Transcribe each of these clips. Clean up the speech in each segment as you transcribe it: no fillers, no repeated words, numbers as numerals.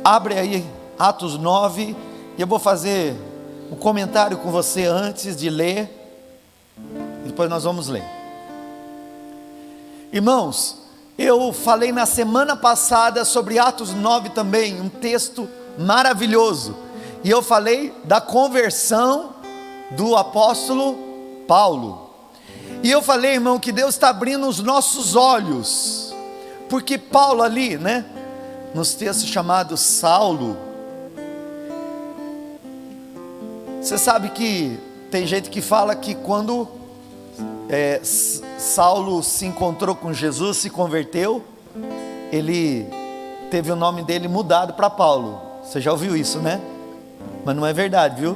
Abre aí Atos 9, e eu vou fazer um comentário com você antes de ler, e depois nós vamos ler. Irmãos, eu falei na semana passada sobre Atos 9 também, um texto maravilhoso, e eu falei da conversão do apóstolo Paulo, e eu falei, irmão, que Deus está abrindo os nossos olhos, porque Paulo ali, nos textos chamados Saulo, você sabe que tem gente que fala que quando Saulo se encontrou com Jesus, se converteu, ele teve o nome dele mudado para Paulo. Você já ouviu isso, né? Mas não é verdade, viu?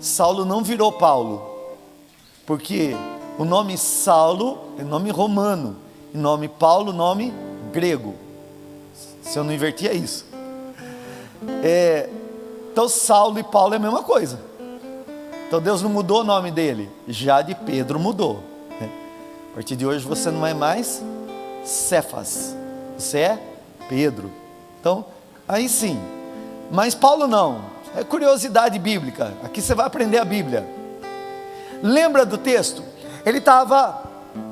Saulo não virou Paulo, porque o nome Saulo é nome romano, e nome Paulo, nome grego. Se eu não invertia isso. Então Saulo e Paulo é a mesma coisa. Então Deus não mudou o nome dele, já de Pedro mudou. A partir de hoje você não é mais Cefas, você é Pedro. Então, aí sim. Mas Paulo não, é curiosidade bíblica, aqui você vai aprender a Bíblia. Lembra do texto? Ele estava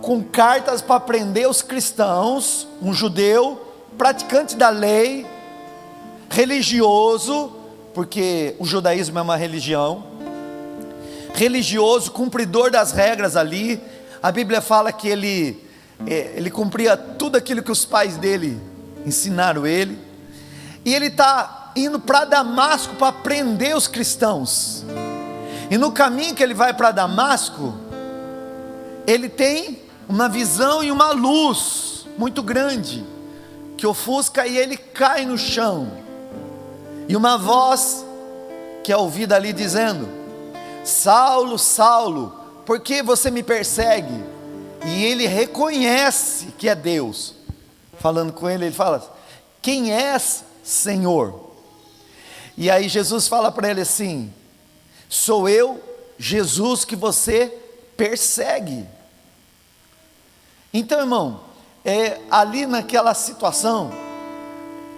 com cartas para prender os cristãos, um judeu, praticante da lei, religioso, porque o judaísmo é uma religião, religioso, cumpridor das regras ali. A Bíblia fala que ele cumpria tudo aquilo que os pais dele ensinaram ele, e ele está indo para Damasco para prender os cristãos, e no caminho que ele vai para Damasco, ele tem uma visão e uma luz muito grande, que ofusca, e ele cai no chão, e uma voz que é ouvida ali dizendo: Saulo, Saulo, por que você me persegue? E ele reconhece que é Deus falando com ele. Ele fala: quem és, Senhor? E aí Jesus fala para ele assim: sou eu, Jesus, que você persegue. Então, irmão, ali naquela situação,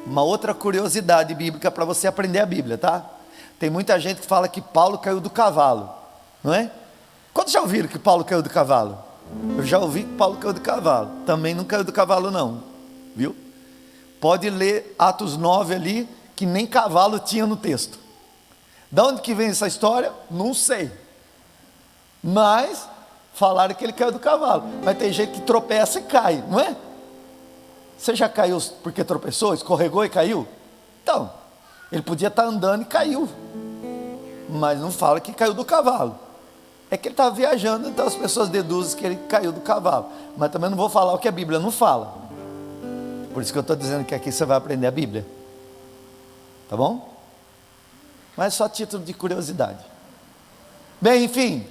uma outra curiosidade bíblica para você aprender a Bíblia, tá? Tem muita gente que fala que Paulo caiu do cavalo, não é? Quantos já ouviram que Paulo caiu do cavalo? Eu já ouvi que Paulo caiu do cavalo. Também não caiu do cavalo não, viu? Pode ler Atos 9 ali, que nem cavalo tinha no texto. De onde que vem essa história? Não sei. Mas falaram que ele caiu do cavalo. Mas tem gente que tropeça e cai, não é? Você já caiu porque tropeçou, escorregou e caiu? Então, ele podia estar andando e caiu, mas não fala que caiu do cavalo. É que ele estava viajando, então as pessoas deduzem que ele caiu do cavalo. Mas também não vou falar o que a Bíblia não fala. Por isso que eu estou dizendo que aqui você vai aprender a Bíblia. Tá bom? Mas só título de curiosidade. Bem, enfim.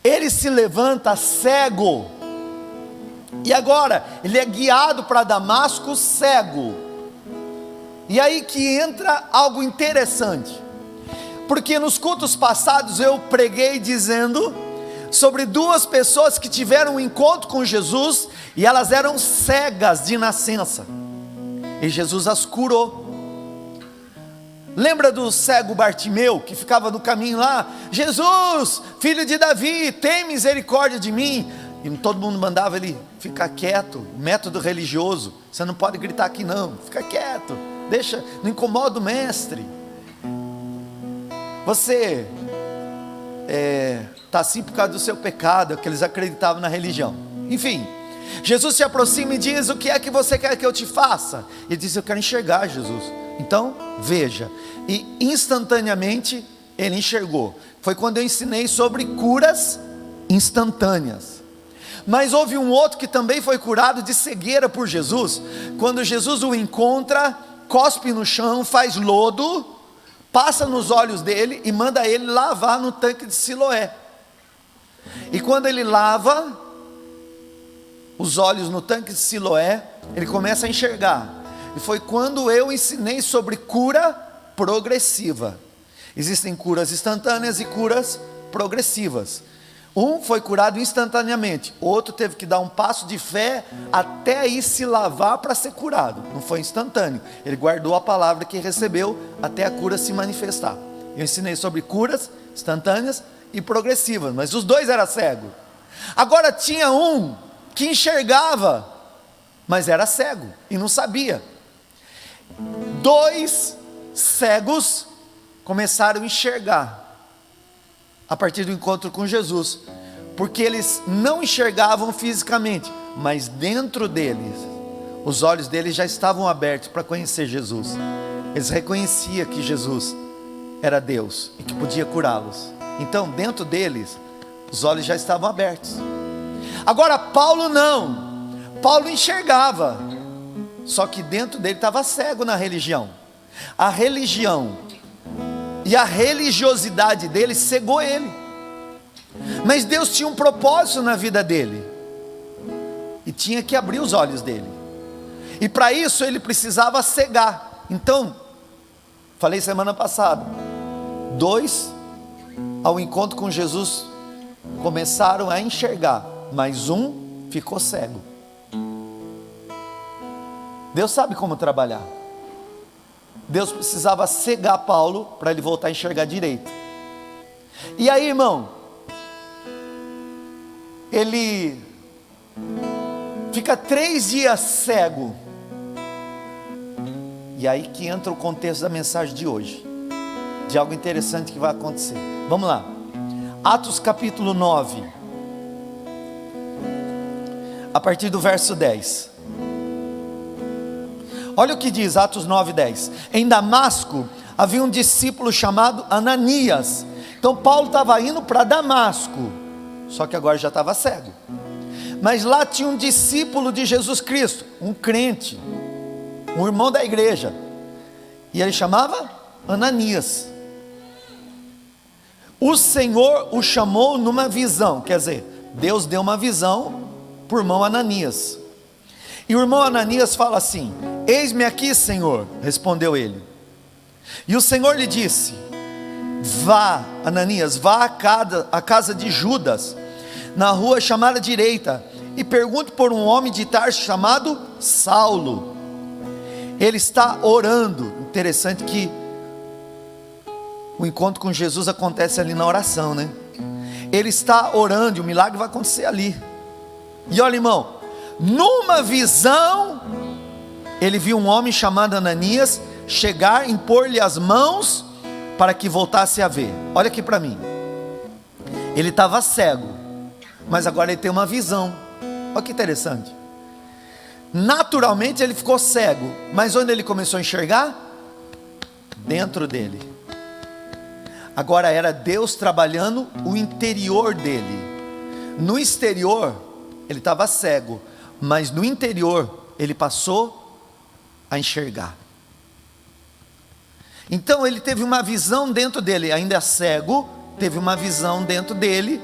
Ele se levanta cego. E agora, ele é guiado para Damasco cego. E aí que entra algo interessante. Porque nos cultos passados eu preguei dizendo sobre duas pessoas que tiveram um encontro com Jesus, e elas eram cegas de nascença, e Jesus as curou. Lembra do cego Bartimeu, que ficava no caminho lá: Jesus, filho de Davi, tem misericórdia de mim. E todo mundo mandava ele ficar quieto, método religioso: você não pode gritar aqui não, fica quieto, deixa, não incomoda o mestre. Você está assim por causa do seu pecado, é que eles acreditavam na religião. Enfim, Jesus se aproxima e diz: o que é que você quer que eu te faça? Ele diz: eu quero enxergar, Jesus. Então, veja. E instantaneamente ele enxergou. Foi quando eu ensinei sobre curas instantâneas. Mas houve um outro que também foi curado de cegueira por Jesus. Quando Jesus o encontra, cospe no chão, faz lodo, passa nos olhos dele e manda ele lavar no tanque de Siloé. E quando ele lava os olhos no tanque de Siloé, ele começa a enxergar. E foi quando eu ensinei sobre cura progressiva. Existem curas instantâneas e curas progressivas. Um foi curado instantaneamente, outro teve que dar um passo de fé até ir se lavar para ser curado. Não foi instantâneo, ele guardou a palavra que recebeu até a cura se manifestar. Eu ensinei sobre curas instantâneas e progressivas, mas os dois eram cegos. Agora tinha um que enxergava, mas era cego e não sabia. Dois cegos começaram a enxergar a partir do encontro com Jesus, porque eles não enxergavam fisicamente, mas dentro deles, os olhos deles já estavam abertos para conhecer Jesus. Eles reconheciam que Jesus era Deus e que podia curá-los. Então dentro deles, os olhos já estavam abertos. Agora Paulo não, Paulo enxergava, só que dentro dele estava cego na religião. A religião e a religiosidade dele cegou ele. Mas Deus tinha um propósito na vida dele, e tinha que abrir os olhos dele, e para isso ele precisava cegar. Então, falei semana passada, dois ao encontro com Jesus começaram a enxergar, mas um ficou cego. Deus sabe como trabalhar. Deus precisava cegar Paulo para ele voltar a enxergar direito. E aí, irmão, ele fica 3 dias cego. E aí que entra o contexto da mensagem de hoje, de algo interessante que vai acontecer. Vamos lá, Atos capítulo 9, a partir do verso 10. Olha o que diz Atos 9:10. Em Damasco havia um discípulo chamado Ananias. Então Paulo estava indo para Damasco, só que agora já estava cego. Mas lá tinha um discípulo de Jesus Cristo, um crente, um irmão da igreja, e ele chamava Ananias. O Senhor o chamou numa visão, quer dizer, Deus deu uma visão para o irmão Ananias. E o irmão Ananias fala assim: eis-me aqui, Senhor, respondeu ele. E o Senhor lhe disse: vá, Ananias, vá à casa de Judas, na rua chamada direita, e pergunte por um homem de Tarso chamado Saulo. Ele está orando. Interessante que o encontro com Jesus acontece ali na oração, né? Ele está orando e o milagre vai acontecer ali. E olha, irmão, numa visão, ele viu um homem chamado Ananias chegar, impor-lhe as mãos para que voltasse a ver. Olha aqui para mim, ele estava cego, mas agora ele tem uma visão. Olha que interessante. Naturalmente ele ficou cego, mas onde ele começou a enxergar? Dentro dele. Agora era Deus trabalhando o interior dele. No exterior ele estava cego, mas no interior ele passou a enxergar. Então ele teve uma visão dentro dele, ainda cego, teve uma visão dentro dele,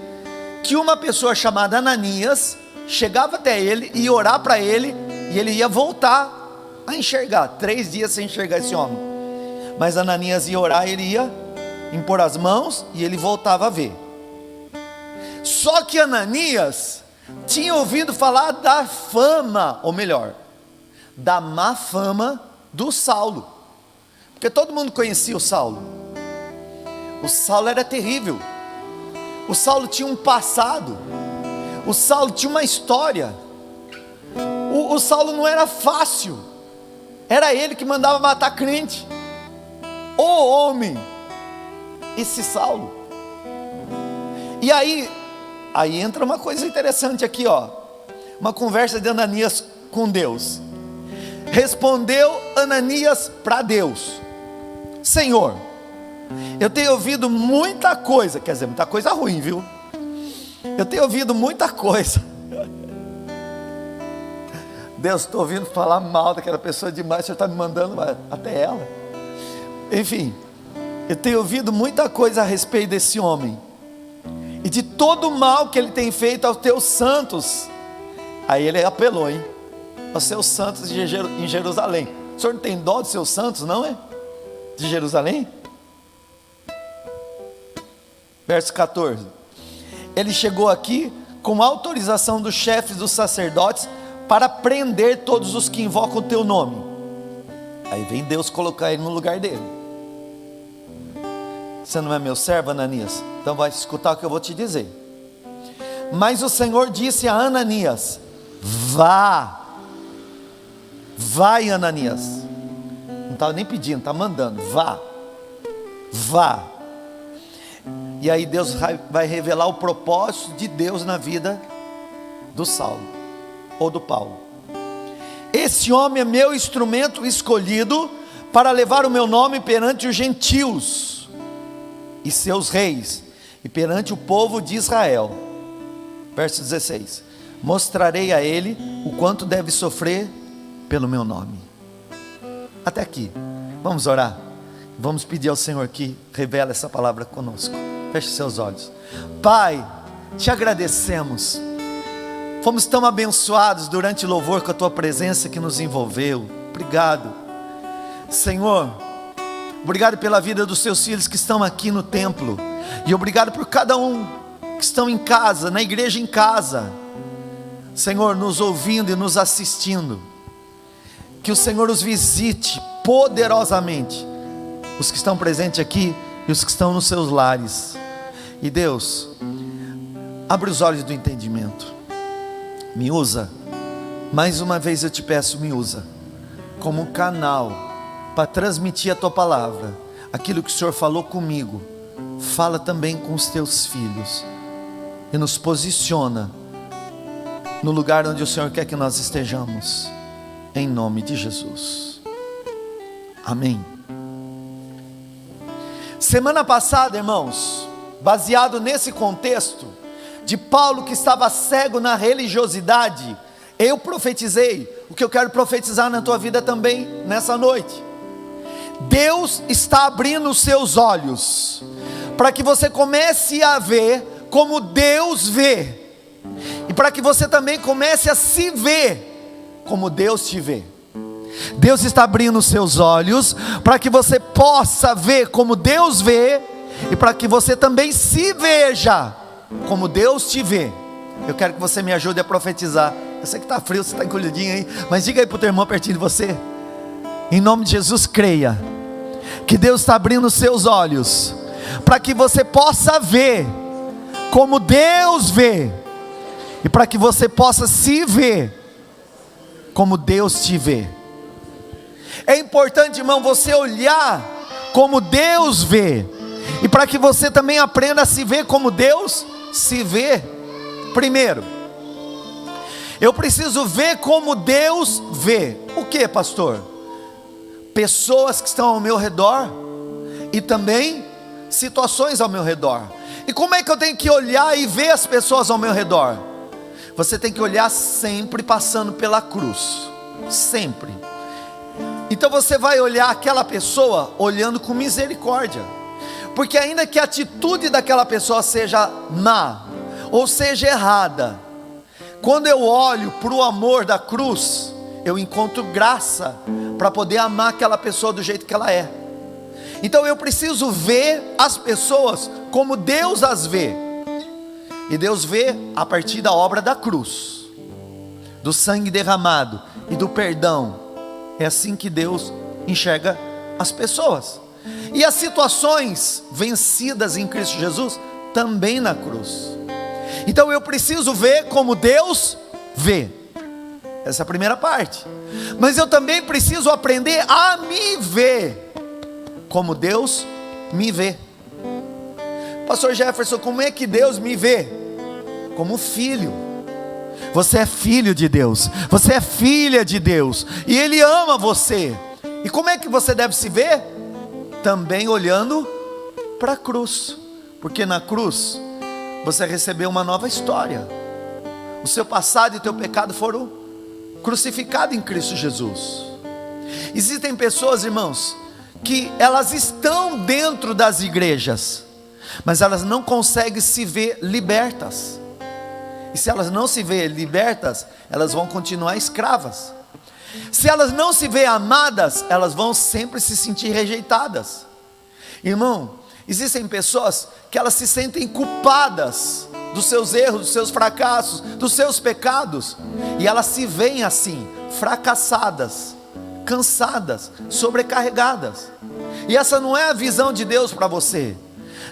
que uma pessoa chamada Ananias chegava até ele e ia orar para ele, e ele ia voltar a enxergar. 3 dias sem enxergar esse homem, mas Ananias ia orar, ele ia impor as mãos e ele voltava a ver. Só que Ananias tinha ouvido falar da fama, ou melhor, da má fama do Saulo, porque todo mundo conhecia o Saulo. O Saulo era terrível, o Saulo tinha um passado, o Saulo tinha uma história, o Saulo não era fácil, era ele que mandava matar crente. Ô homem, esse Saulo. E aí entra uma coisa interessante aqui, ó, uma conversa de Ananias com Deus. Respondeu Ananias para Deus: Senhor, eu tenho ouvido muita coisa, quer dizer, muita coisa ruim, viu? Eu tenho ouvido muita coisa. Deus, estou ouvindo falar mal daquela pessoa demais, o Senhor está me mandando até ela. Enfim, eu tenho ouvido muita coisa a respeito desse homem, e de todo o mal que ele tem feito aos teus santos. Aí ele apelou, hein? Aos seus santos em Jerusalém. O Senhor não tem dó dos seus santos, não é? De Jerusalém? Verso 14. ele chegou aqui com autorização dos chefes dos sacerdotes para prender todos os que invocam o teu nome. Aí vem Deus colocar ele no lugar dele. Você não é meu servo, Ananias? Então vai escutar o que eu vou te dizer. Mas o Senhor disse a Ananias: vai, Ananias. Não estava nem pedindo, está mandando, vá. E aí Deus vai revelar o propósito de Deus na vida do Saulo, ou do Paulo. Esse homem é meu instrumento escolhido para levar o meu nome perante os gentios e seus reis, e perante o povo de Israel. Verso 16: mostrarei a ele o quanto deve sofrer pelo meu nome. Até aqui, vamos orar, vamos pedir ao Senhor que revele essa palavra conosco. Feche seus olhos. Pai, te agradecemos, fomos tão abençoados durante o louvor com a tua presença que nos envolveu. Obrigado, Senhor, obrigado pela vida dos teus filhos que estão aqui no templo, e obrigado por cada um que estão em casa, na igreja em casa, Senhor, nos ouvindo e nos assistindo. Que o Senhor os visite poderosamente, os que estão presentes aqui e os que estão nos seus lares. E Deus, abre os olhos do entendimento, me usa, mais uma vez eu te peço, me usa como um canal para transmitir a tua palavra. Aquilo que o Senhor falou comigo, fala também com os teus filhos, e nos posiciona no lugar onde o Senhor quer que nós estejamos, em nome de Jesus, amém. Semana passada, irmãos, baseado nesse contexto de Paulo que estava cego na religiosidade, eu profetizei o que eu quero profetizar na tua vida também nessa noite. Deus está abrindo os seus olhos para que você comece a ver como Deus vê, e para que você também comece a se ver como Deus te vê. Deus está abrindo os seus olhos para que você possa ver como Deus vê, e para que você também se veja como Deus te vê. Eu quero que você me ajude a profetizar. Eu sei que está frio, você está encolhidinho aí, mas diga aí para o teu irmão pertinho de você, em nome de Jesus, creia que Deus está abrindo os seus olhos para que você possa ver como Deus vê, e para que você possa se ver como Deus te vê. É importante, irmão, você olhar como Deus vê, e para que você também aprenda a se ver como Deus se vê. Primeiro, eu preciso ver como Deus vê. O que, pastor? Pessoas que estão ao meu redor, e também situações ao meu redor. E como é que eu tenho que olhar e ver as pessoas ao meu redor? Você tem que olhar sempre passando pela cruz, sempre. Então você vai olhar aquela pessoa olhando com misericórdia, porque ainda que a atitude daquela pessoa seja má, ou seja errada, quando eu olho para o amor da cruz, eu encontro graça para poder amar aquela pessoa do jeito que ela é. Então eu preciso ver as pessoas como Deus as vê, e Deus vê a partir da obra da cruz, do sangue derramado e do perdão. É assim que Deus enxerga as pessoas, e as situações vencidas em Cristo Jesus também na cruz. Então eu preciso ver como Deus vê. Essa é a primeira parte. Mas eu também preciso aprender a me ver como Deus me vê. Pastor Jefferson, como é que Deus me vê? Como filho. Você é filho de Deus, você é filha de Deus, e Ele ama você. E como é que você deve se ver? Também olhando para a cruz, porque na cruz você recebeu uma nova história. O seu passado e o teu pecado foram crucificados em Cristo Jesus. Existem pessoas, irmãos, que elas estão dentro das igrejas, mas elas não conseguem se ver libertas. E se elas não se veem libertas, elas vão continuar escravas. Se elas não se veem amadas, elas vão sempre se sentir rejeitadas. Irmão, existem pessoas que elas se sentem culpadas dos seus erros, dos seus fracassos, dos seus pecados, e elas se veem assim, fracassadas, cansadas, sobrecarregadas. E essa não é a visão de Deus para você.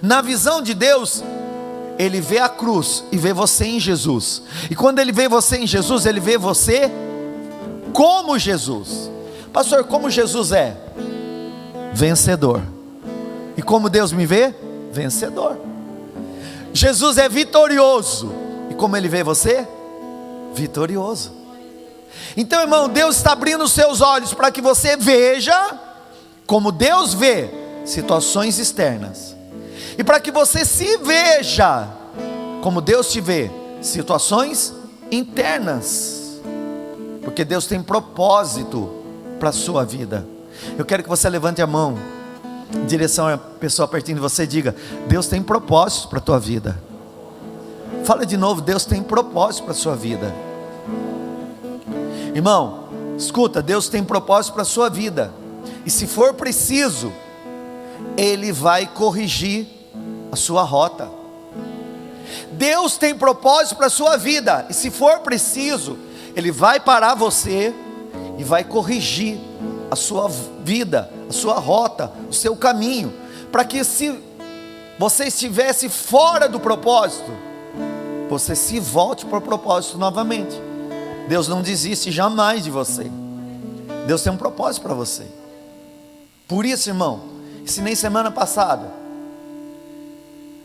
Na visão de Deus, Ele vê a cruz e vê você em Jesus. E quando Ele vê você em Jesus, Ele vê você como Jesus. Pastor, como Jesus é? Vencedor. E como Deus me vê? Vencedor. Jesus é vitorioso. E como Ele vê você? Vitorioso. Então, irmão, Deus está abrindo os seus olhos para que você veja como Deus vê situações externas, e para que você se veja como Deus te vê situações internas, porque Deus tem propósito para a sua vida. Eu quero que você levante a mão em direção à pessoa pertinho de você e diga: Deus tem propósito para a tua vida. Fala de novo: Deus tem propósito para a sua vida. Irmão, escuta, Deus tem propósito para a sua vida, e se for preciso, Ele vai corrigir a sua rota. Deus tem propósito para a sua vida, e se for preciso, Ele vai parar você e vai corrigir a sua vida, a sua rota, o seu caminho, para que, se você estivesse fora do propósito, você se volte para o propósito novamente. Deus não desiste jamais de você. Deus tem um propósito para você. Por isso, irmão, ensinei semana passada: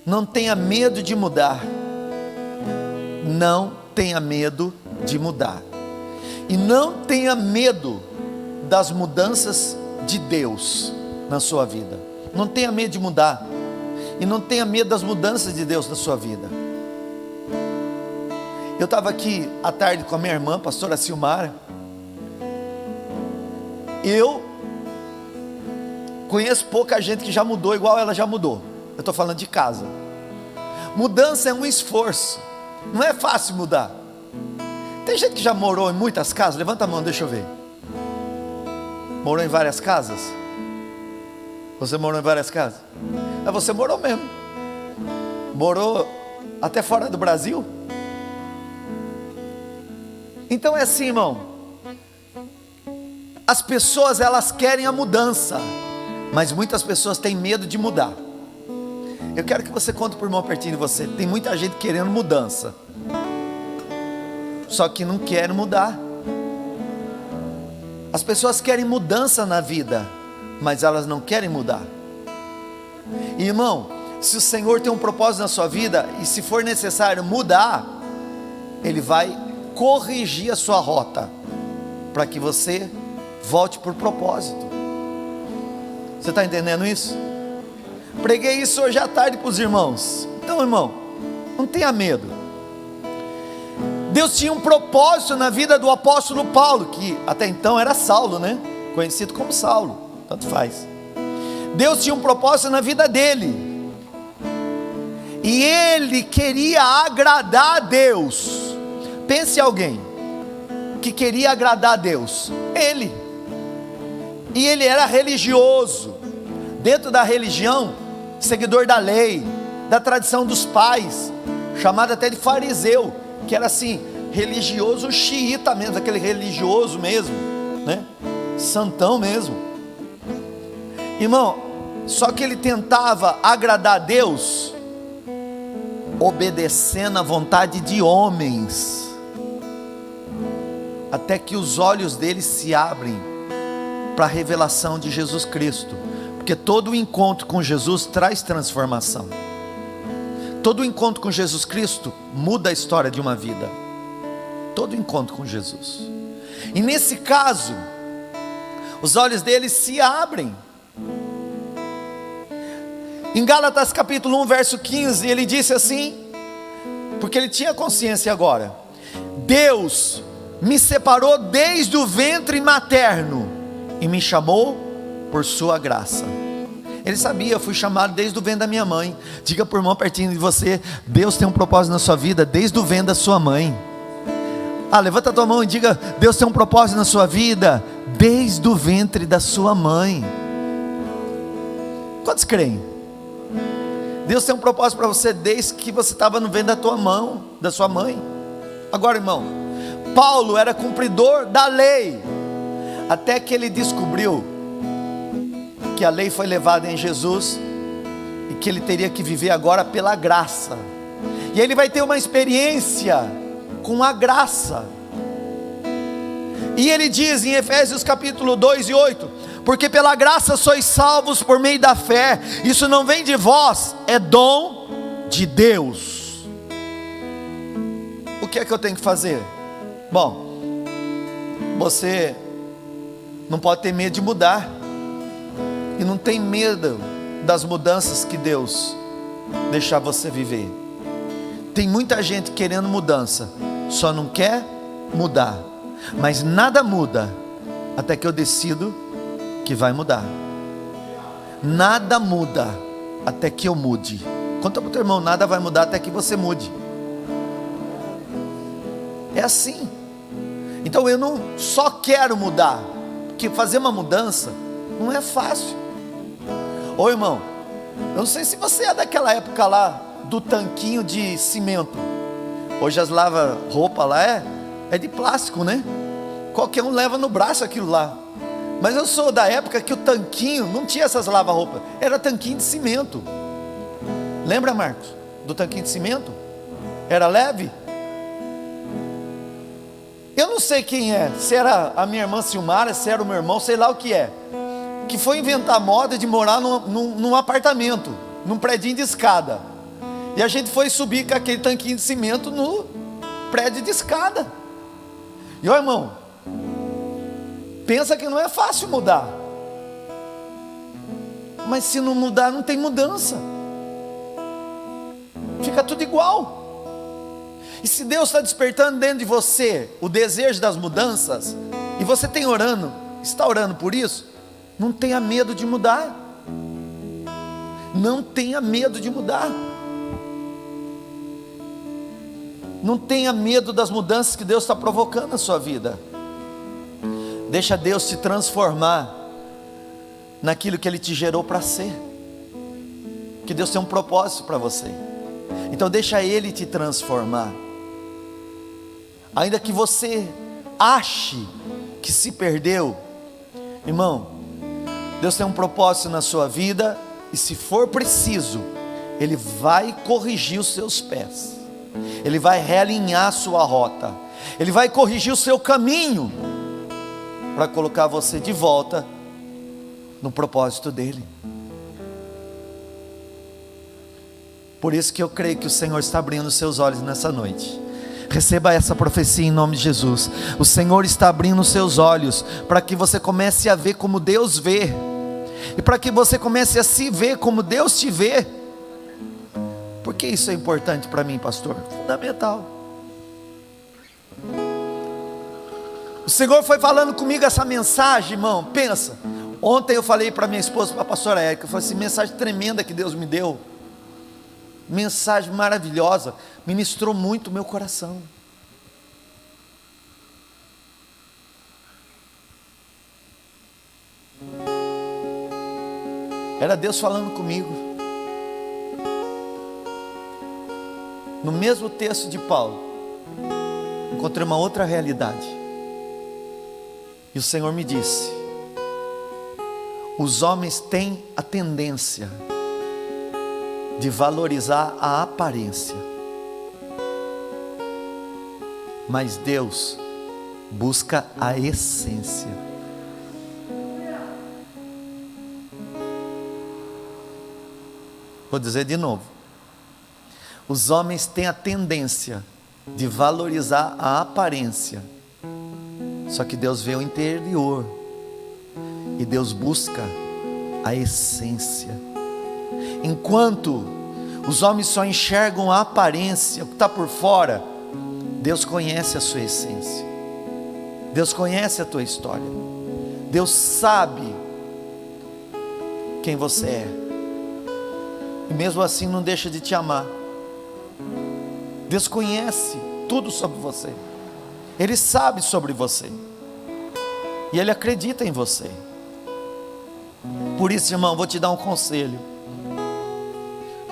não tenha medo de mudar. Não tenha medo de mudar. E não tenha medo das mudanças de Deus na sua vida. Não tenha medo de mudar. E não tenha medo das mudanças de Deus na sua vida. Eu estava aqui à tarde com a minha irmã, pastora Silmara. Eu conheço pouca gente que já mudou igual ela já mudou. Eu estou falando de casa. Mudança é um esforço. Não é fácil mudar. Tem gente que já morou em muitas casas? Levanta a mão, deixa eu ver. Morou em várias casas? Você morou em várias casas? Você morou mesmo. Morou até fora do Brasil? Então é assim, irmão. As pessoas, elas querem a mudança, mas muitas pessoas têm medo de mudar. Eu quero que você conte para o irmão pertinho de você: tem muita gente querendo mudança, só que não quer mudar. As pessoas querem mudança na vida, mas elas não querem mudar. E, irmão, se o Senhor tem um propósito na sua vida, e se for necessário mudar, Ele vai corrigir a sua rota, para que você volte por propósito. Você está entendendo isso? Preguei isso hoje à tarde para os irmãos. Então, irmão, não tenha medo. Deus tinha um propósito na vida do apóstolo Paulo, que até então era Saulo, né? Conhecido como Saulo, tanto faz. Deus tinha um propósito na vida dele, e ele queria agradar a Deus. Pense em alguém que queria agradar a Deus. Ele. E ele era religioso. Dentro da religião, seguidor da lei, da tradição dos pais, chamado até de fariseu, que era assim, religioso xiita mesmo, aquele religioso mesmo, né? Santão mesmo. Irmão, só que ele tentava agradar a Deus obedecendo à vontade de homens, até que os olhos dele se abrem para a revelação de Jesus Cristo. Porque todo encontro com Jesus traz transformação. Todo encontro com Jesus Cristo muda a história de uma vida. Todo encontro com Jesus. E nesse caso, os olhos dele se abrem. Em Gálatas capítulo 1, verso 15, ele disse assim, porque ele tinha consciência agora: Deus me separou desde o ventre materno e me chamou por sua graça. Ele sabia: eu fui chamado desde o ventre da minha mãe. Diga para o irmão pertinho de você: Deus tem um propósito na sua vida desde o ventre da sua mãe. Levanta a tua mão e diga: Deus tem um propósito na sua vida desde o ventre da sua mãe. Quantos creem? Deus tem um propósito para você desde que você estava no ventre da tua mão, da sua mãe. Agora, irmão, Paulo era cumpridor da lei, até que ele descobriu que a lei foi levada em Jesus e que ele teria que viver agora pela graça. E ele vai ter uma experiência com a graça. E ele diz em Efésios capítulo 2 e 8: porque pela graça sois salvos por meio da fé, isso não vem de vós, é dom de Deus. O que é que eu tenho que fazer? Bom, você não pode ter medo de mudar, e não tem medo das mudanças que Deus deixar você viver. Tem muita gente querendo mudança, só não quer mudar. Mas nada muda até que eu decido que vai mudar. Nada muda até que eu mude. Conta para o teu irmão: nada vai mudar até que você mude. É assim. Então eu não só quero mudar, porque fazer uma mudança não é fácil. Ô irmão, eu não sei se você é daquela época lá do tanquinho de cimento. Hoje as lava-roupa lá é de plástico, né? Qualquer um leva no braço aquilo lá. Mas eu sou da época que o tanquinho não tinha essas lava-roupa, era tanquinho de cimento. Lembra, Marcos, do tanquinho de cimento? Era leve? Eu não sei quem é, se era a minha irmã Silmara, se era o meu irmão, sei lá o que é, que foi inventar a moda de morar num apartamento, num predinho de escada. E a gente foi subir com aquele tanquinho de cimento no prédio de escada. E ó, irmão, pensa que não é fácil mudar. Mas se não mudar, não tem mudança. Fica tudo igual. E se Deus está despertando dentro de você o desejo das mudanças, e você está orando por isso, não tenha medo de mudar. Não tenha medo de mudar. Não tenha medo das mudanças que Deus está provocando na sua vida. Deixa Deus te transformar naquilo que Ele te gerou para ser. Que Deus tem um propósito para você. Então deixa Ele te transformar. Ainda que você ache que se perdeu, irmão, Deus tem um propósito na sua vida, e se for preciso, Ele vai corrigir os seus pés, Ele vai realinhar a sua rota, Ele vai corrigir o seu caminho, para colocar você de volta no propósito dEle. Por isso que eu creio que o Senhor está abrindo os seus olhos nessa noite. Receba essa profecia em nome de Jesus. O Senhor está abrindo os seus olhos para que você comece a ver como Deus vê, e para que você comece a se ver como Deus te vê. Por que isso é importante para mim, pastor? Fundamental. O Senhor foi falando comigo essa mensagem, irmão. Pensa, ontem eu falei para minha esposa, para a pastora Érica, eu falei assim: mensagem tremenda que Deus me deu, mensagem maravilhosa, ministrou muito o meu coração. Era Deus falando comigo. No mesmo texto de Paulo, encontrei uma outra realidade. E o Senhor me disse: os homens têm a tendência de valorizar a aparência, mas Deus busca a essência. Vou dizer de novo: os homens têm a tendência de valorizar a aparência, só que Deus vê o interior, e Deus busca a essência. Enquanto os homens só enxergam a aparência, o que está por fora, Deus conhece a sua essência, Deus conhece a tua história, Deus sabe quem você é, e mesmo assim não deixa de te amar. Deus conhece tudo sobre você, Ele sabe sobre você, e Ele acredita em você. Por isso, irmão, vou te dar um conselho: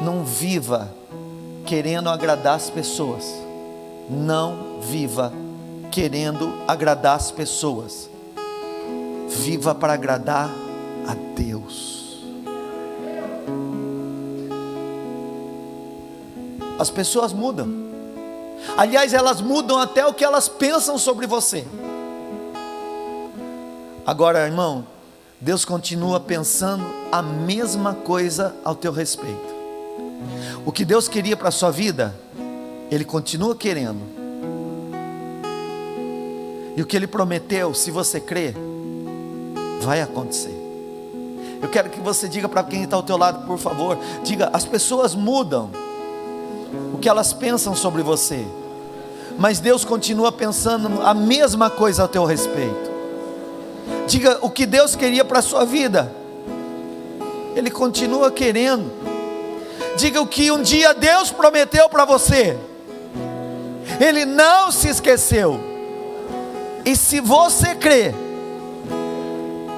Não viva querendo agradar as pessoas. Não viva querendo agradar as pessoas. Viva para agradar a Deus. As pessoas mudam. Aliás, elas mudam até o que elas pensam sobre você. Agora, irmão, Deus continua pensando a mesma coisa ao teu respeito. O que Deus queria para a sua vida, Ele continua querendo. E o que Ele prometeu, se você crer, vai acontecer. Eu quero que você diga para quem está ao teu lado, por favor, diga: as pessoas mudam o que elas pensam sobre você, mas Deus continua pensando a mesma coisa ao teu respeito. Diga: o que Deus queria para a sua vida, Ele continua querendo. Diga: o que um dia Deus prometeu para você, Ele não se esqueceu. E se você crer,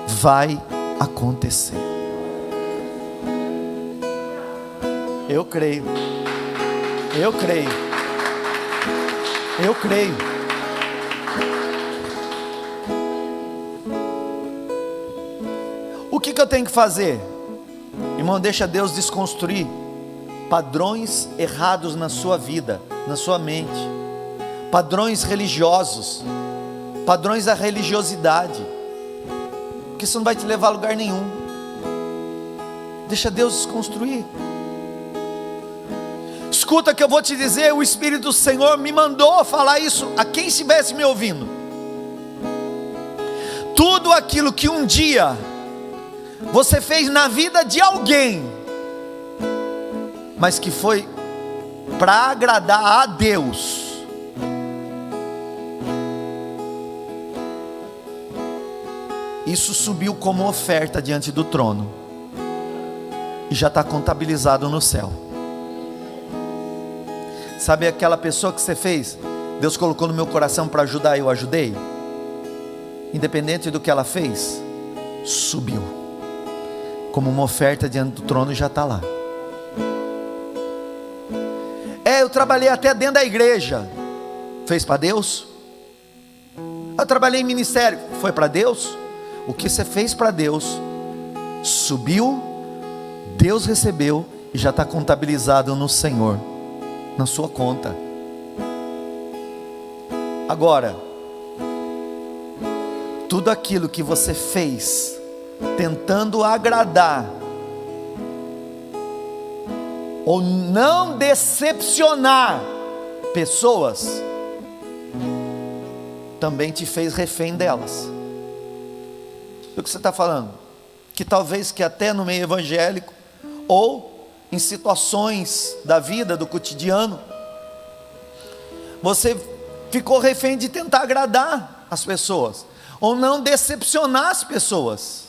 vai acontecer. Eu creio. Eu creio. Eu creio. O que eu tenho que fazer? Irmão, deixa Deus desconstruir padrões errados na sua vida, na sua mente, padrões religiosos, padrões da religiosidade, porque isso não vai te levar a lugar nenhum. Deixa Deus desconstruir. Escuta que eu vou te dizer, o Espírito do Senhor me mandou falar isso a quem estivesse me ouvindo. Tudo aquilo que um dia você fez na vida de alguém, mas que foi para agradar a Deus, isso subiu como oferta diante do trono e já está contabilizado no céu. Sabe aquela pessoa que você fez, Deus colocou no meu coração para ajudar, eu ajudei, independente do que ela fez, subiu como uma oferta diante do trono e já está lá. Eu trabalhei até dentro da igreja, fez para Deus? Eu trabalhei em ministério, foi para Deus? O que você fez para Deus, subiu, Deus recebeu e já está contabilizado no Senhor, na sua conta. Agora, tudo aquilo que você fez tentando agradar ou não decepcionar pessoas, também te fez refém delas. O que você está falando? Que talvez que até no meio evangélico ou em situações da vida, do cotidiano, você ficou refém de tentar agradar as pessoas ou não decepcionar as pessoas,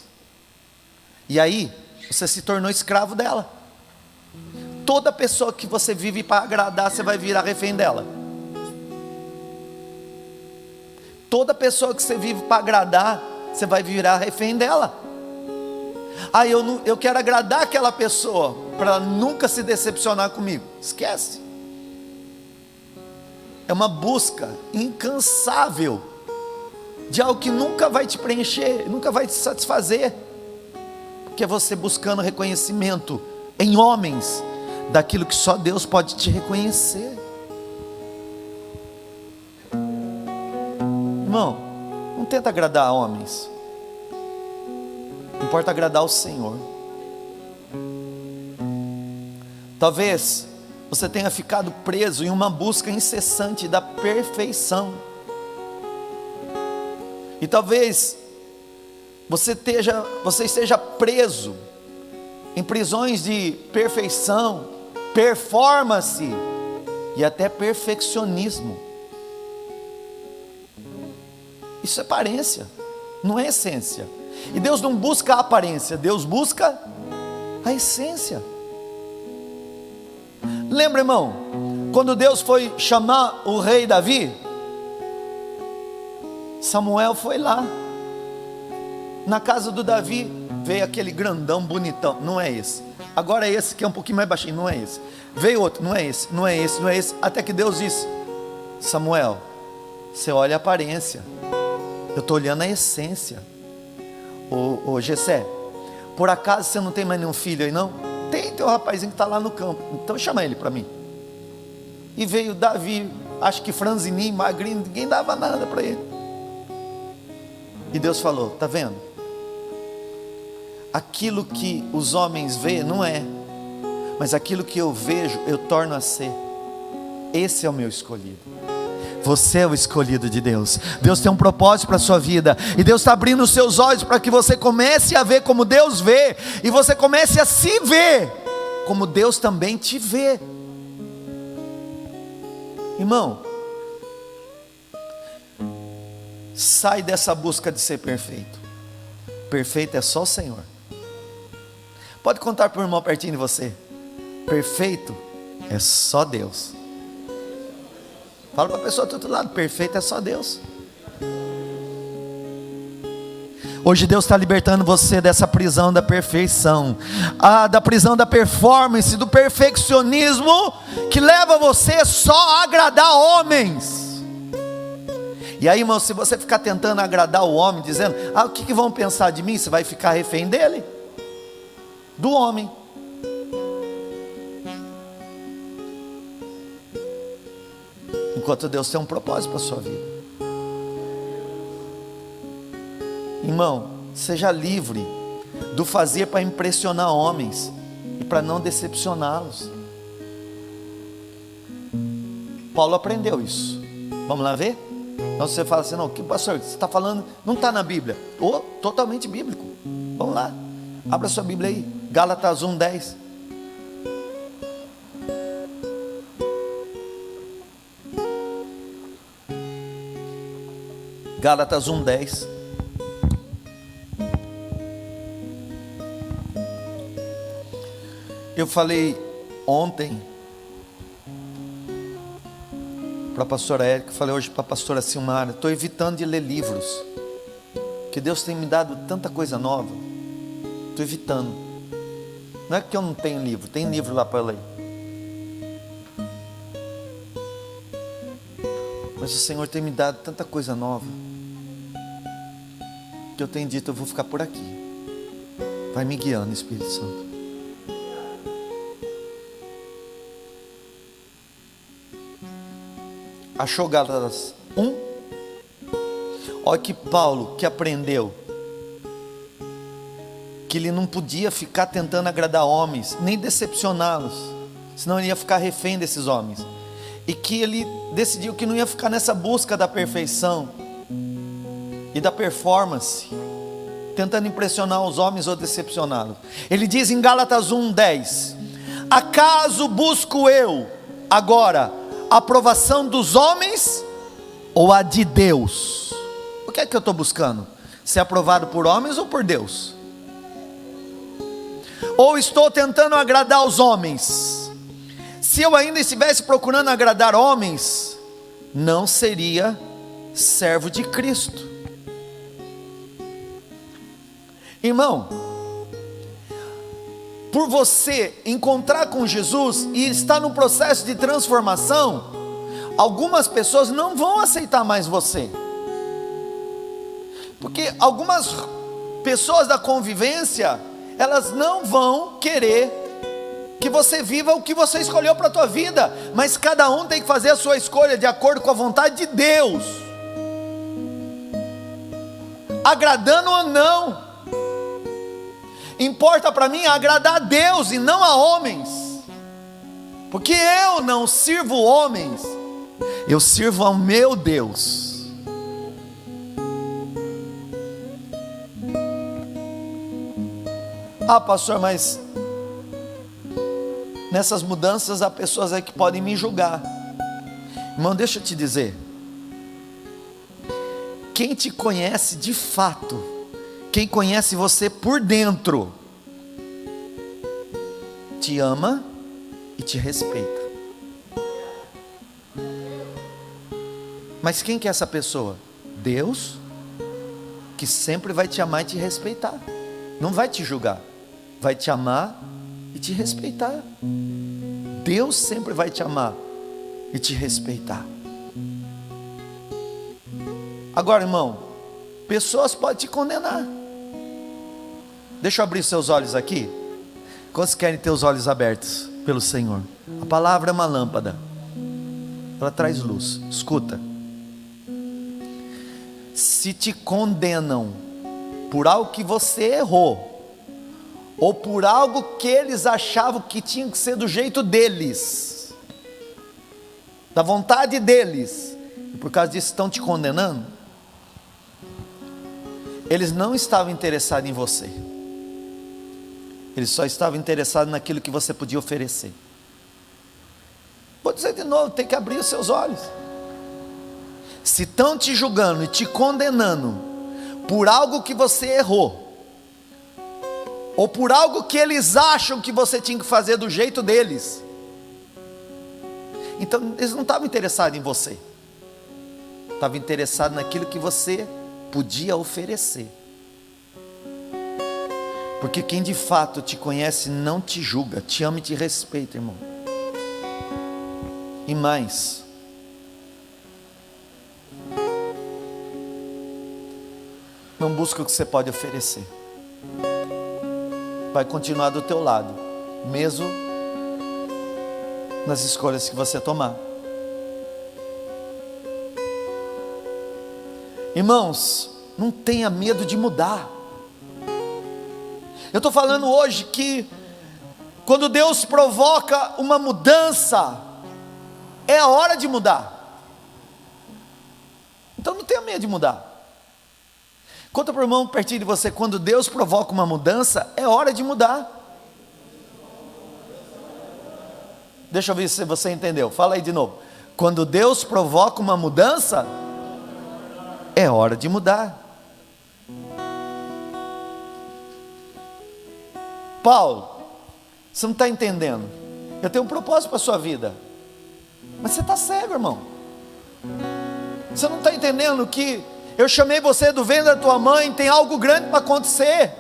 e aí você se tornou escravo dela. Toda pessoa que você vive para agradar, você vai virar refém dela. Toda pessoa que você vive para agradar, você vai virar refém dela. Eu quero agradar aquela pessoa para ela nunca se decepcionar comigo. Esquece. É uma busca incansável de algo que nunca vai te preencher, nunca vai te satisfazer, porque é você buscando reconhecimento em homens daquilo que só Deus pode te reconhecer. Irmão, não tenta agradar homens, importa agradar o Senhor. Talvez você tenha ficado preso em uma busca incessante da perfeição, e talvez você esteja preso em prisões de perfeição, performance e até perfeccionismo. Isso é aparência, não é essência. E Deus não busca a aparência, Deus busca a essência. Lembra, irmão, quando Deus foi chamar o rei Davi, Samuel foi lá na casa do Davi, veio aquele grandão bonitão, não é esse, agora é esse que é um pouquinho mais baixinho, não é esse. Veio outro, não é esse, não é esse, não é esse. Até que Deus disse: Samuel, você olha a aparência, eu estou olhando a essência. Ô Jessé, por acaso você não tem mais nenhum filho aí não? Tem um rapazinho que está lá no campo, então chama ele para mim. E veio Davi, acho que franzininho, magrinho, ninguém dava nada para ele. E Deus falou: está vendo? Aquilo que os homens veem não é, mas aquilo que eu vejo, eu torno a ser. Esse é o meu escolhido. Você é o escolhido de Deus. Deus tem um propósito para a sua vida, e Deus está abrindo os seus olhos para que você comece a ver como Deus vê, e você comece a se ver como Deus também te vê. Irmão, sai dessa busca de ser perfeito. Perfeito é só o Senhor. Pode contar para o irmão pertinho de você: perfeito é só Deus. Fala para a pessoa do outro lado: perfeito é só Deus. Hoje Deus está libertando você dessa prisão da perfeição, da prisão da performance, do perfeccionismo, que leva você só a agradar homens. E aí, irmão, se você ficar tentando agradar o homem, dizendo: o que vão pensar de mim? Você vai ficar refém dele, do homem. Enquanto Deus tem um propósito para a sua vida. Irmão, seja livre do fazer para impressionar homens e para não decepcioná-los. Paulo aprendeu isso. Vamos lá ver? Então você fala assim: não, que pastor, você está falando, não está na Bíblia. Totalmente bíblico. Vamos lá, abra sua Bíblia aí, Gálatas 1:10. Gálatas 1:10. Eu falei ontem para a pastora Érica, falei hoje para a pastora Silmara: estou evitando de ler livros, que Deus tem me dado tanta coisa nova. Estou evitando. Não é que eu não tenho livro, tem livro lá para ler, mas o Senhor tem me dado tanta coisa nova, que eu tenho dito: eu vou ficar por aqui. Vai me guiando, Espírito Santo. Achou Gálatas 1? Olha que Paulo que aprendeu que ele não podia ficar tentando agradar homens, nem decepcioná-los, senão ele ia ficar refém desses homens. E que ele decidiu que não ia ficar nessa busca da perfeição e da performance, tentando impressionar os homens ou decepcioná-los. Ele diz em Gálatas 1:10: acaso busco eu agora a aprovação dos homens ou a de Deus? O que é que eu estou buscando? Ser aprovado por homens ou por Deus? Ou estou tentando agradar os homens? Se eu ainda estivesse procurando agradar homens, não seria servo de Cristo. Irmão, por você encontrar com Jesus e estar no processo de transformação, algumas pessoas não vão aceitar mais você, porque algumas pessoas da convivência, elas não vão querer que você viva o que você escolheu para a tua vida, mas cada um tem que fazer a sua escolha de acordo com a vontade de Deus, agradando ou não. Importa para mim agradar a Deus e não a homens, porque eu não sirvo homens, eu sirvo ao meu Deus. Pastor, mas nessas mudanças há pessoas aí que podem me julgar. Irmão, deixa eu te dizer, quem te conhece de fato, quem conhece você por dentro, te ama e te respeita. Mas quem que é essa pessoa? Deus, que sempre vai te amar e te respeitar, não vai te julgar, vai te amar e te respeitar. Deus sempre vai te amar e te respeitar. Agora, irmão, pessoas podem te condenar. Deixa eu abrir seus olhos aqui. Quantos querem ter os olhos abertos pelo Senhor? A palavra é uma lâmpada, ela traz luz. Escuta. Se te condenam por algo que você errou, ou por algo que eles achavam que tinha que ser do jeito deles, da vontade deles, e por causa disso estão te condenando, eles não estavam interessados em você, eles só estavam interessados naquilo que você podia oferecer. Vou dizer de novo, tem que abrir os seus olhos. Se estão te julgando e te condenando por algo que você errou, ou por algo que eles acham que você tinha que fazer do jeito deles, então eles não estavam interessados em você, estavam interessados naquilo que você podia oferecer. Porque quem de fato te conhece não te julga, te ama e te respeita, irmão. E mais, não busca o que você pode oferecer, vai continuar do teu lado, mesmo nas escolhas que você tomar. Irmãos, não tenha medo de mudar. Eu estou falando hoje que quando Deus provoca uma mudança, é a hora de mudar. Então não tenha medo de mudar. Conta para o irmão pertinho de você, quando Deus provoca uma mudança, é hora de mudar. Deixa eu ver se você entendeu, fala aí de novo. Quando Deus provoca uma mudança, é hora de mudar. Paulo, você não está entendendo, eu tenho um propósito para a sua vida, mas você está cego, irmão. Você não está entendendo que eu chamei você do ventre da tua mãe, tem algo grande para acontecer,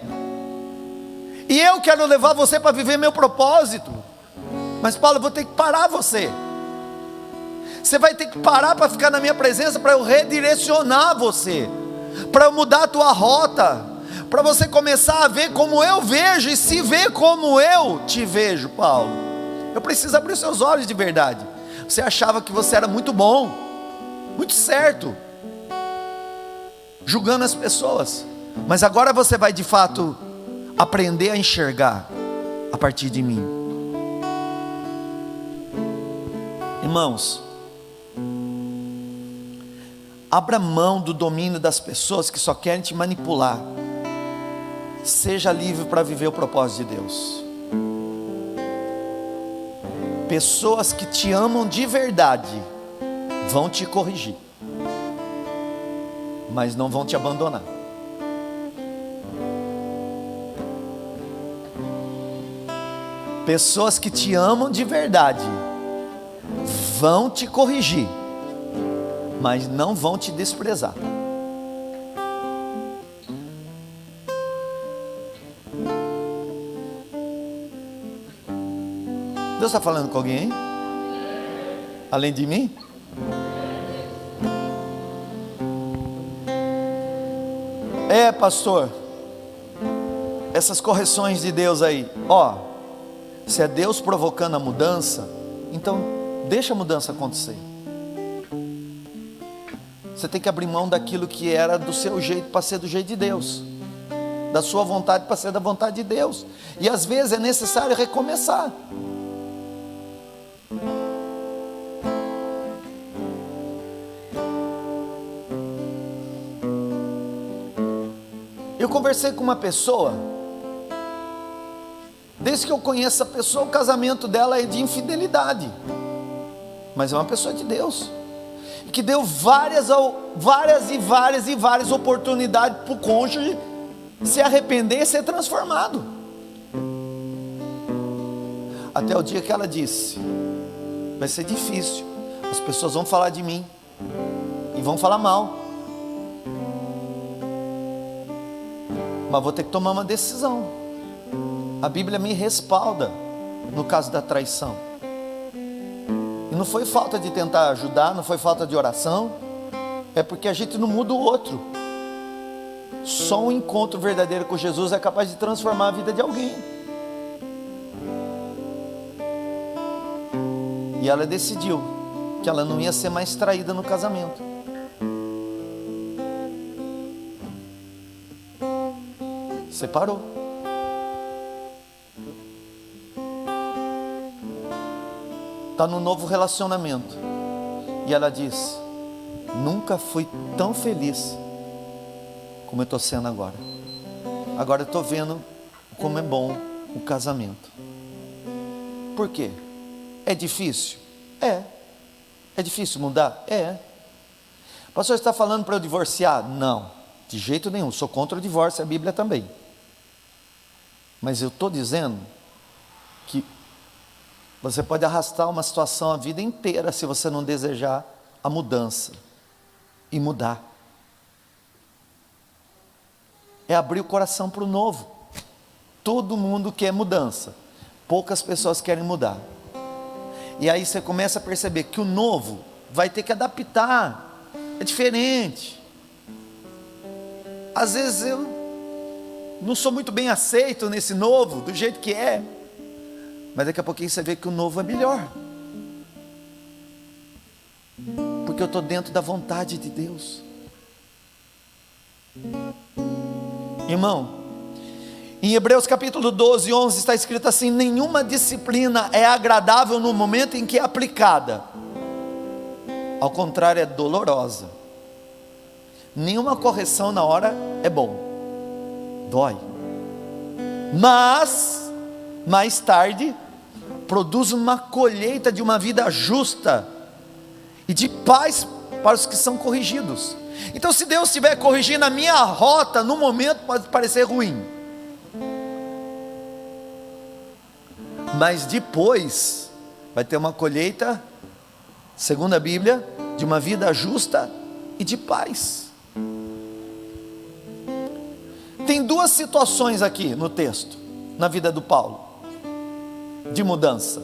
e eu quero levar você para viver meu propósito. Mas Paulo, eu vou ter que parar você. Você vai ter que parar para ficar na minha presença, para eu redirecionar você, para eu mudar a tua rota, para você começar a ver como eu vejo e se ver como eu te vejo. Paulo, eu preciso abrir os seus olhos de verdade. Você achava que você era muito bom, muito certo, julgando as pessoas, mas agora você vai de fato aprender a enxergar a partir de mim. Irmãos, abra mão do domínio das pessoas que só querem te manipular. Seja livre para viver o propósito de Deus. Pessoas que te amam de verdade vão te corrigir, mas não vão te abandonar. Pessoas que te amam de verdade vão te corrigir, mas não vão te desprezar. Deus está falando com alguém, hein? Além de mim? Pastor, essas correções de Deus aí, se é Deus provocando a mudança, então deixa a mudança acontecer. Você tem que abrir mão daquilo que era do seu jeito para ser do jeito de Deus, da sua vontade para ser da vontade de Deus, e às vezes é necessário recomeçar. Eu conversei com uma pessoa, desde que eu conheço a pessoa, o casamento dela é de infidelidade, mas é uma pessoa de Deus, que deu várias oportunidades para o cônjuge se arrepender e ser transformado, até o dia que ela disse: vai ser difícil, as pessoas vão falar de mim, e vão falar mal, mas vou ter que tomar uma decisão. A Bíblia me respalda no caso da traição. E não foi falta de tentar ajudar, não foi falta de oração, é porque a gente não muda o outro. Só um encontro verdadeiro com Jesus é capaz de transformar a vida de alguém. E ela decidiu que ela não ia ser mais traída no casamento. Separou. Está no novo relacionamento. E ela diz: nunca fui tão feliz como eu estou sendo agora. Agora eu estou vendo como é bom o casamento. Por quê? É difícil? É. É difícil mudar? É. Pastor, você está falando para eu divorciar? Não, de jeito nenhum. Sou contra o divórcio, a Bíblia também. Mas eu estou dizendo que você pode arrastar uma situação a vida inteira se você não desejar a mudança e mudar. É abrir o coração para o novo. Todo mundo quer mudança, poucas pessoas querem mudar. E aí você começa a perceber que o novo vai ter que adaptar, é diferente. Às vezes eu não sou muito bem aceito nesse novo, do jeito que é, mas daqui a pouquinho você vê que o novo é melhor, porque eu estou dentro da vontade de Deus. Irmão, em Hebreus capítulo 12, 11 está escrito assim: nenhuma disciplina é agradável no momento em que é aplicada, ao contrário, é dolorosa. Nenhuma correção na hora é bom, dói, mas mais tarde produz uma colheita de uma vida justa e de paz para os que são corrigidos. Então, se Deus estiver corrigindo a minha rota, no momento pode parecer ruim, mas depois vai ter uma colheita, segundo a Bíblia, de uma vida justa e de paz. Tem duas situações aqui no texto, na vida do Paulo, de mudança,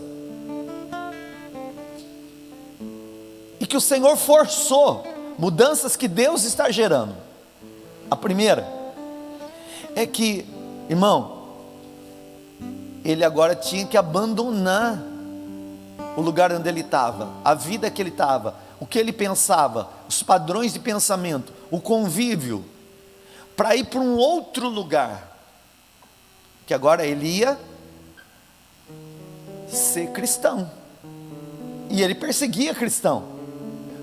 e que o Senhor forçou, mudanças que Deus está gerando. A primeira é que, irmão, ele agora tinha que abandonar o lugar onde ele estava, a vida que ele estava, o que ele pensava, os padrões de pensamento, o convívio, para ir para um outro lugar, que agora ele ia ser cristão, e ele perseguia cristão,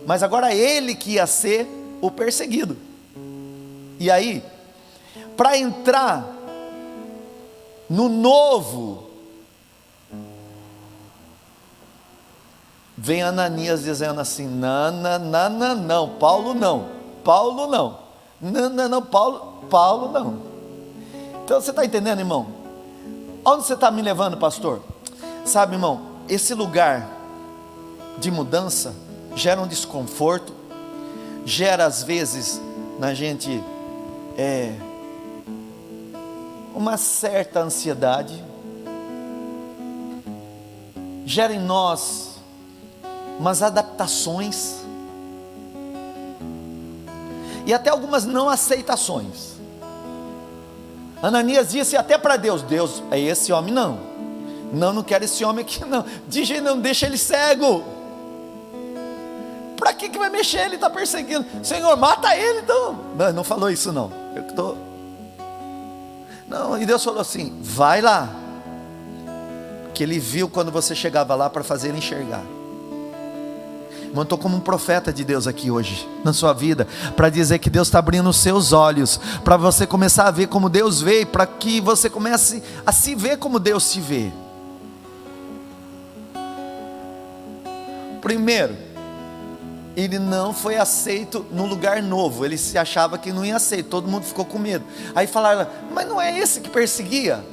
mas agora ele que ia ser o perseguido. E aí, para entrar no novo, vem Ananias dizendo assim: não, Paulo não, Paulo não. Então você está entendendo, irmão? Onde você está me levando, pastor? Sabe, irmão, esse lugar de mudança gera um desconforto, gera às vezes na gente uma certa ansiedade, gera em nós umas adaptações e até algumas não aceitações. Ananias disse até para Deus: Deus, é esse homem não quero esse homem aqui não, de jeito não, deixa ele cego. Para que vai mexer? Ele está perseguindo. Senhor, mata ele então. Não falou isso não. Não, e Deus falou assim: vai lá, que ele viu quando você chegava lá para fazer ele enxergar. Irmão, estou como um profeta de Deus aqui hoje, na sua vida, para dizer que Deus está abrindo os seus olhos, para você começar a ver como Deus vê, para que você comece a se ver como Deus se vê. Primeiro, ele não foi aceito no lugar novo, ele se achava que não ia ser, todo mundo ficou com medo. Aí falaram: mas não é esse que perseguia?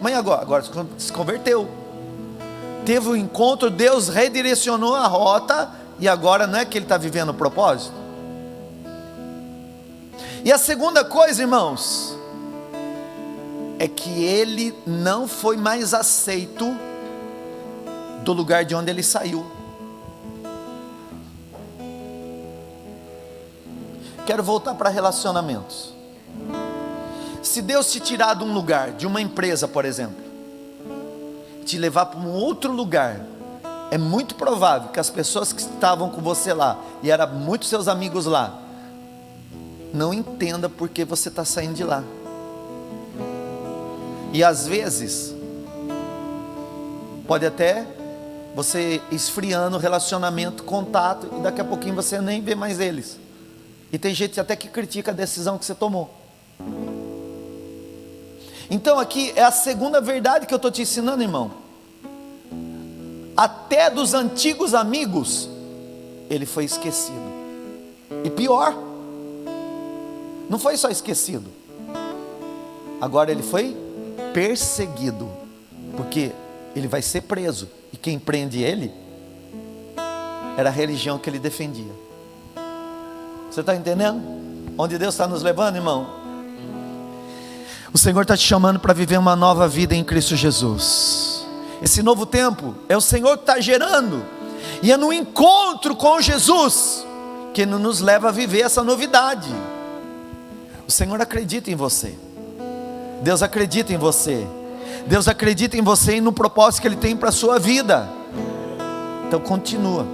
Mas agora se converteu, teve um encontro, Deus redirecionou a rota, e agora não é que ele está vivendo o propósito. E a segunda coisa, irmãos, é que ele não foi mais aceito do lugar de onde ele saiu. Quero voltar para relacionamentos. Se Deus te tirar de um lugar, de uma empresa, por exemplo, te levar para um outro lugar, é muito provável que as pessoas que estavam com você lá, e eram muitos seus amigos lá, não entendam por que você está saindo de lá. E às vezes, pode até você esfriando o relacionamento, contato, e daqui a pouquinho você nem vê mais eles. E tem gente até que critica a decisão que você tomou. Então aqui é a segunda verdade que eu estou te ensinando, irmão. Até dos antigos amigos, ele foi esquecido. E pior, não foi só esquecido, agora ele foi perseguido, porque ele vai ser preso, e quem prende ele era a religião que ele defendia. Você está entendendo onde Deus está nos levando, irmão? O Senhor está te chamando para viver uma nova vida em Cristo Jesus. Esse novo tempo é o Senhor que está gerando, e é no encontro com Jesus que Ele nos leva a viver essa novidade. O Senhor acredita em você, Deus acredita em você, Deus acredita em você e no propósito que Ele tem para a sua vida. Então continua.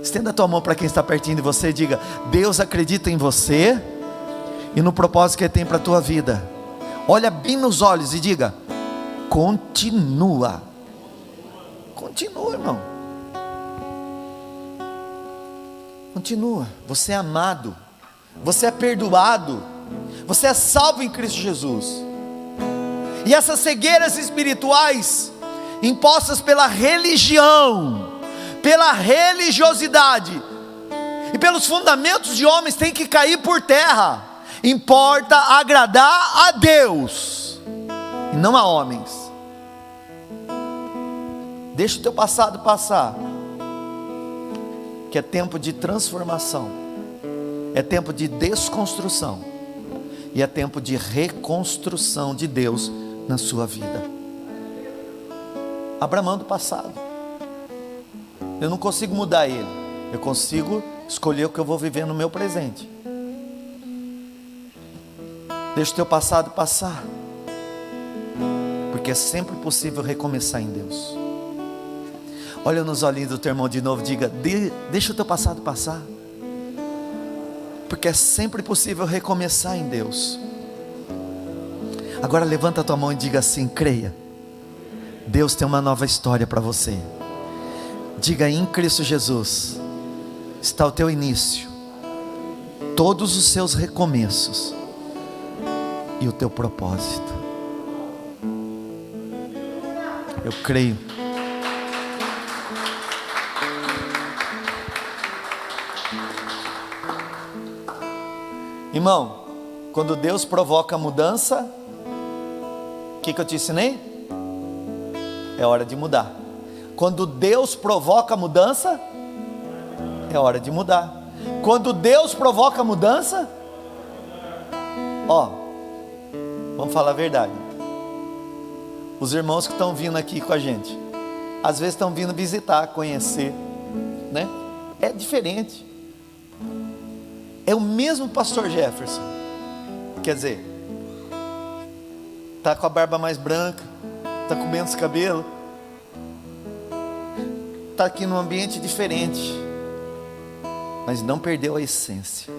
Estenda a tua mão para quem está pertinho de você e diga: Deus acredita em você e no propósito que Ele tem para a tua vida. Olha bem nos olhos e diga: continua. Continua, irmão. Continua. Você é amado, você é perdoado, você é salvo em Cristo Jesus. E essas cegueiras espirituais impostas pela religião, pela religiosidade e pelos fundamentos de homens têm que cair por terra. Importa agradar a Deus e não a homens. Deixa o teu passado passar, que é tempo de transformação, é tempo de desconstrução, e é tempo de reconstrução de Deus na sua vida. Abra mão do passado. Eu não consigo mudar ele, eu consigo escolher o que eu vou viver no meu presente. Deixa o teu passado passar, porque é sempre possível recomeçar em Deus. Olha nos olhinhos do teu irmão de novo, diga: deixa o teu passado passar, porque é sempre possível recomeçar em Deus. Agora levanta a tua mão e diga assim: creia, Deus tem uma nova história para você. Diga: em Cristo Jesus está o teu início, todos os seus recomeços e o teu propósito. Eu creio. Irmão, quando Deus provoca a mudança, o que eu te ensinei? É hora de mudar. Quando Deus provoca a mudança, é hora de mudar. Quando Deus provoca a mudança, vamos falar a verdade. Os irmãos que estão vindo aqui com a gente, às vezes estão vindo visitar, conhecer, né? É diferente. É o mesmo pastor Jefferson, quer dizer, está com a barba mais branca, está com menos cabelo, está aqui num ambiente diferente, mas não perdeu a essência.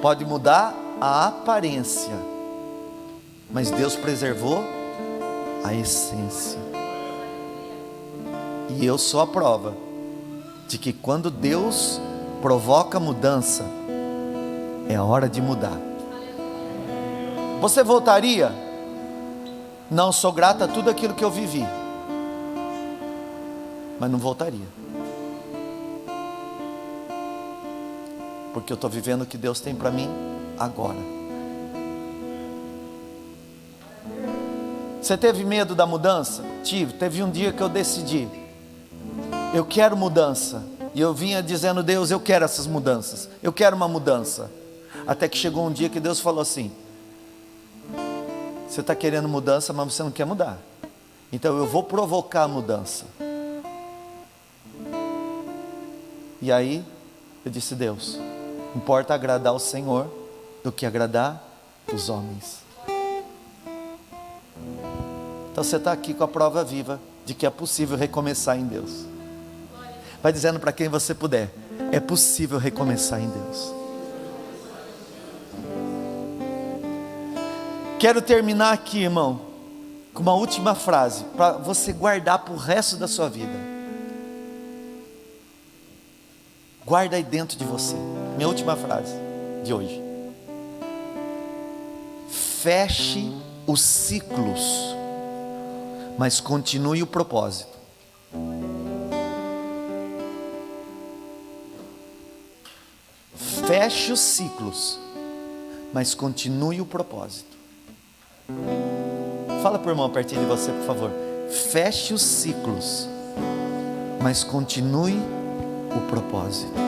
Pode mudar a aparência, mas Deus preservou a essência. E eu sou a prova de que quando Deus provoca mudança, é a hora de mudar. Você voltaria? Não, sou grato a tudo aquilo que eu vivi, mas não voltaria, porque eu estou vivendo o que Deus tem para mim agora. Você teve medo da mudança? Teve um dia que eu decidi, eu quero mudança. E eu vinha dizendo: Deus, eu quero essas mudanças, eu quero uma mudança. Até que chegou um dia que Deus falou assim: você está querendo mudança, mas você não quer mudar. Então eu vou provocar a mudança. E aí eu disse: Deus, importa agradar o Senhor do que agradar os homens. Então você está aqui com a prova viva de que é possível recomeçar em Deus. Vai dizendo para quem você puder: é possível recomeçar em Deus. Quero terminar aqui, irmão, com uma última frase para você guardar para o resto da sua vida. Guarda aí dentro de você. Minha última frase de hoje: feche os ciclos, mas continue o propósito. Feche os ciclos, mas continue o propósito. Fala para o irmão pertinho de você, por favor. Feche os ciclos, mas continue o propósito.